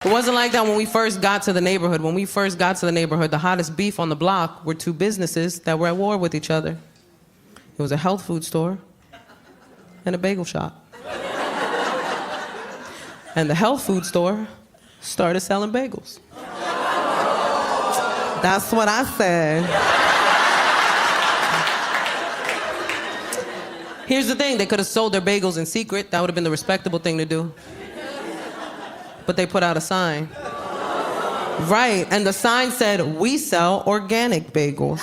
It wasn't like that when we first got to the neighborhood. When we first got to the neighborhood, the hottest beef on the block were two businesses that were at war with each other. It was a health food store and a bagel shop. And the health food store started selling bagels. That's what I said. Here's the thing, they could have sold their bagels in secret. That would have been the respectable thing to do. But they put out a sign. Right, and the sign said, "We sell organic bagels."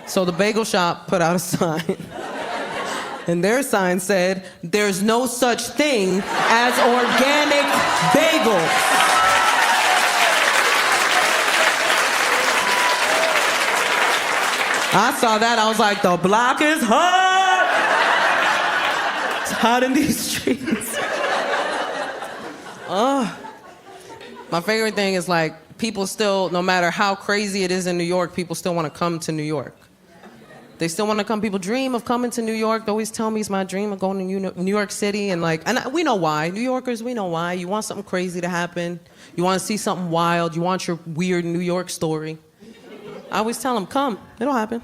So the bagel shop put out a sign. And their sign said, "There's no such thing as organic bagels." I saw that, I was like, the block is hot! It's hot in these streets. My favorite thing is like, people still, no matter how crazy it is in New York, people still want to come to New York. They still want to come. People dream of coming to New York. They always tell me it's my dream of going to New York City. And we know why. New Yorkers, we know why. You want something crazy to happen. You want to see something wild. You want your weird New York story. I always tell them, come. It'll happen.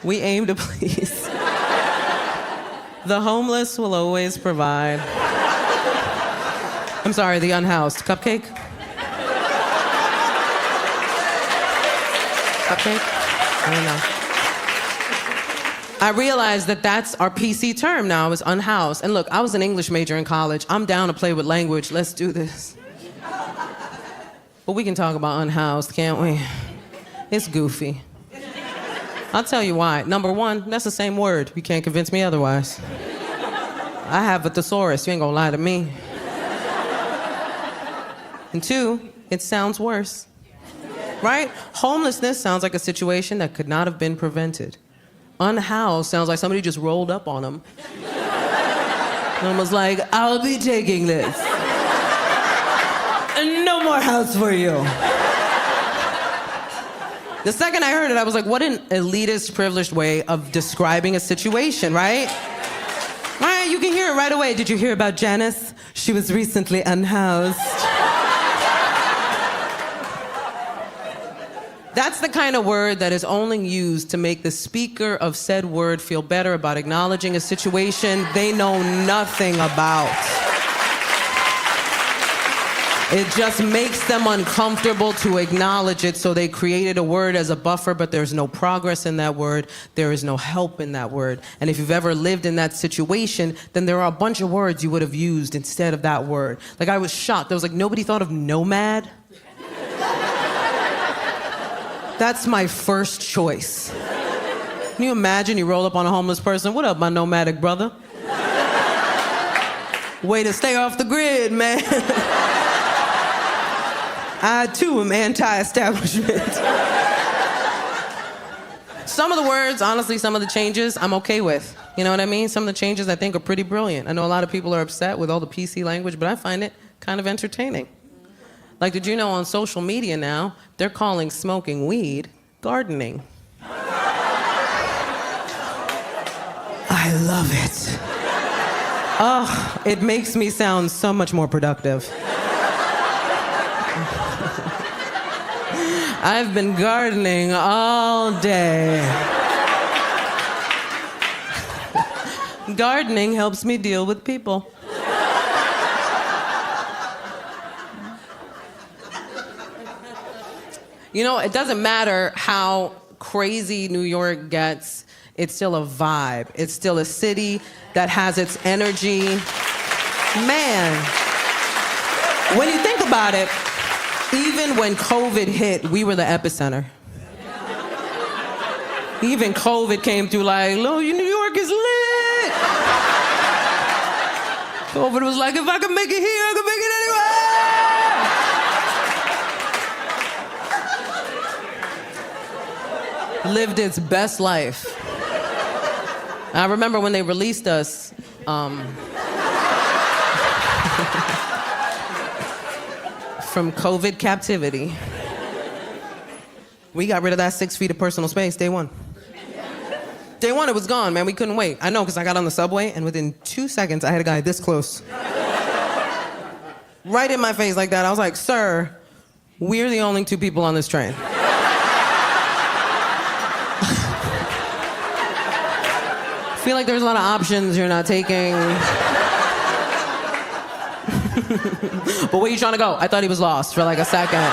We aim to please. The homeless will always provide. I'm sorry, the unhoused. Cupcake? Cupcake? I don't know. I realized that that's our PC term now, is unhoused. And look, I was an English major in college. I'm down to play with language. Let's do this. But we can talk about unhoused, can't we? It's goofy. I'll tell you why. Number one, that's the same word. You can't convince me otherwise. I have a thesaurus. You ain't gonna lie to me. And two, it sounds worse. Right? Homelessness sounds like a situation that could not have been prevented. Unhoused sounds like somebody just rolled up on them. And was like, "I'll be taking this. And no more house for you." The second I heard it, I was like, what an elitist, privileged way of describing a situation, right? Right, you can hear it right away. Did you hear about Janice? She was recently unhoused. That's the kind of word that is only used to make the speaker of said word feel better about acknowledging a situation they know nothing about. It just makes them uncomfortable to acknowledge it, so they created a word as a buffer, but there's no progress in that word. There is no help in that word. And if you've ever lived in that situation, then there are a bunch of words you would have used instead of that word. Like, I was shocked. I was like, nobody thought of nomad? That's my first choice. Can you imagine you roll up on a homeless person? "What up, my nomadic brother?" Way to stay off the grid, man. I, too, am anti-establishment. Some of the words, honestly, some of the changes, I'm okay with. You know what I mean? Some of the changes I think are pretty brilliant. I know a lot of people are upset with all the PC language, but I find it kind of entertaining. Like, did you know on social media now, they're calling smoking weed gardening? I love it. Oh, it makes me sound so much more productive. I've been gardening all day. Gardening helps me deal with people. You know, it doesn't matter how crazy New York gets, it's still a vibe. It's still a city that has its energy. Man, when you think about it, even when COVID hit, we were the epicenter. Even COVID came through like, "Look, New York is lit." COVID was like, if I can make it here, I can make it anywhere. Lived its best life. I remember when they released us, from COVID captivity. We got rid of that 6 feet of personal space day one. Day one, it was gone, man. We couldn't wait. I know, because I got on the subway, and within 2 seconds, I had a guy this close. Right in my face like that. I was like, sir, we're the only 2 people on this train. I feel like there's a lot of options you're not taking. But where you trying to go? I thought he was lost for like a second.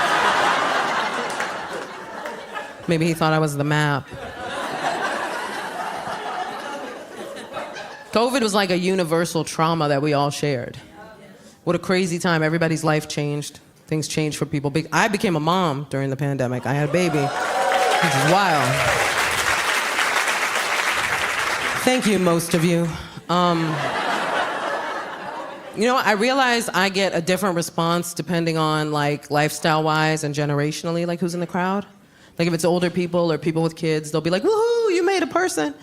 Maybe he thought I was the map. COVID was like a universal trauma that we all shared. What a crazy time. Everybody's life changed. Things changed for people. I became a mom during the pandemic. I had a baby, which is wild. Thank you, most of you. You know, I realize I get a different response depending on like lifestyle-wise and generationally, like who's in the crowd. Like if it's older people or people with kids, they'll be like, woohoo, you made a person.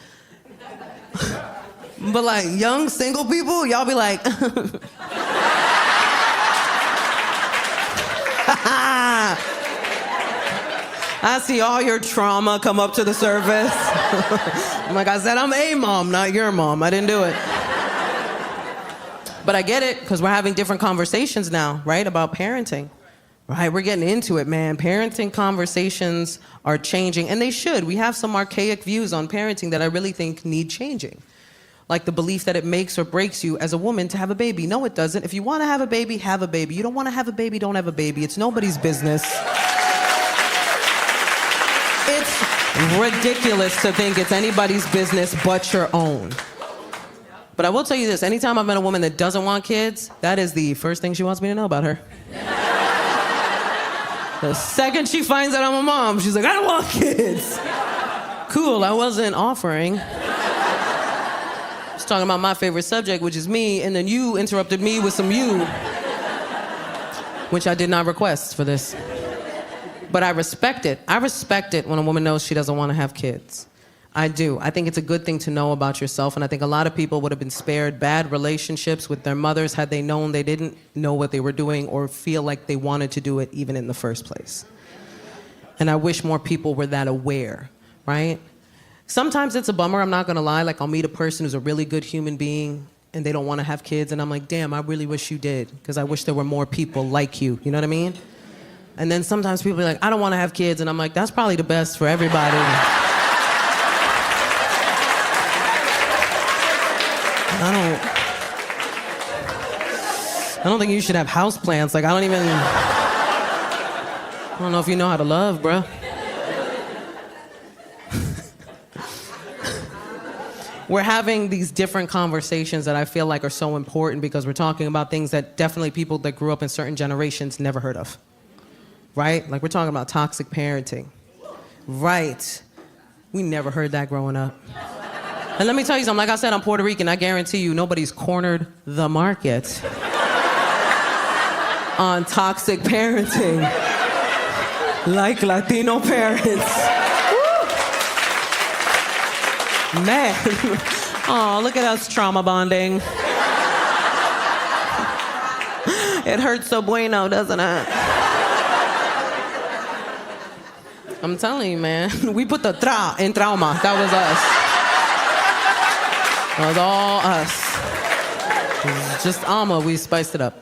But like young single people, y'all be like, I see all your trauma come up to the surface. I'm like, I said, I'm a mom, not your mom. I didn't do it. But I get it, because we're having different conversations now, right, about parenting. Right, we're getting into it, man. Parenting conversations are changing, and they should. We have some archaic views on parenting that I really think need changing. Like the belief that it makes or breaks you as a woman to have a baby. No, it doesn't. If you want to have a baby, have a baby. You don't want to have a baby, don't have a baby. It's nobody's business. It's ridiculous to think it's anybody's business but your own. But I will tell you this, anytime I've met a woman that doesn't want kids, that is the first thing she wants me to know about her. The second she finds out I'm a mom, she's like, I don't want kids. Cool, I wasn't offering. I was talking about my favorite subject, which is me, and then you interrupted me with some you, which I did not request for this. But I respect it. I respect it when a woman knows she doesn't want to have kids. I do. I think it's a good thing to know about yourself, and I think a lot of people would have been spared bad relationships with their mothers had they known they didn't know what they were doing or feel like they wanted to do it even in the first place. And I wish more people were that aware, right? Sometimes it's a bummer, I'm not gonna lie. Like, I'll meet a person who's a really good human being and they don't want to have kids, and I'm like, damn, I really wish you did, because I wish there were more people like you. You know what I mean? And then sometimes people are like, I don't want to have kids, and I'm like, that's probably the best for everybody. I don't think you should have houseplants. Like, I don't know if you know how to love, bro. We're having these different conversations that I feel like are so important because we're talking about things that definitely people that grew up in certain generations never heard of. Right? Like, we're talking about toxic parenting. Right. We never heard that growing up. And let me tell you something, like I said, I'm Puerto Rican. I guarantee you nobody's cornered the market on toxic parenting like Latino parents. Woo! Man. Oh, look at us trauma bonding. It hurts so bueno, doesn't it? I'm telling you, man. We put the tra in trauma. That was us. That was all us. It was just Alma, we spiced it up.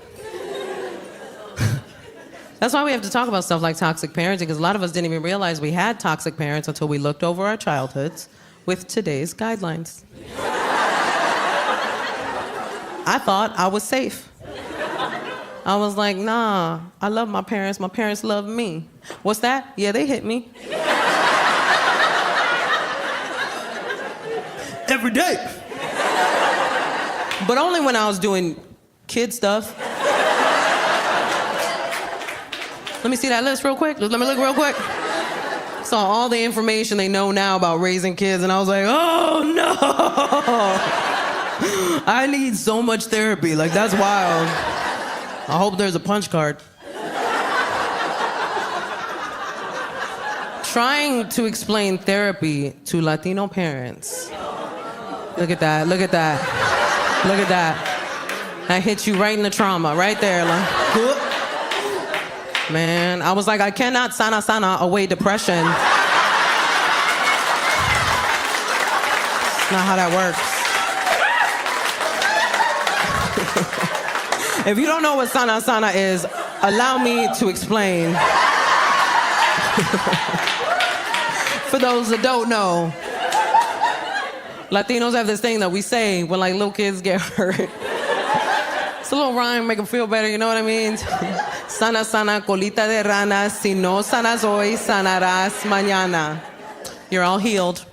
That's why we have to talk about stuff like toxic parenting, because a lot of us didn't even realize we had toxic parents until we looked over our childhoods with today's guidelines. I thought I was safe. I was like, nah, I love my parents love me. What's that? Yeah, they hit me. Every day. But only when I was doing kid stuff. Let me see that list real quick. Let me look real quick. Saw all the information they know now about raising kids, and I was like, oh no! I need so much therapy. Like, that's wild. I hope there's a punch card. Trying to explain therapy to Latino parents. Look at that, look at that. Look at that. That hit you right in the trauma, right there. Like, whoop. Man, I was like, I cannot sana away depression. Not how that works. If you don't know what sana sana is, allow me to explain. For those that don't know, Latinos have this thing that we say when like little kids get hurt. It's a little rhyme, make them feel better, you know what I mean? Sana sana colita de rana, si no sanas hoy, sanarás mañana. You're all healed.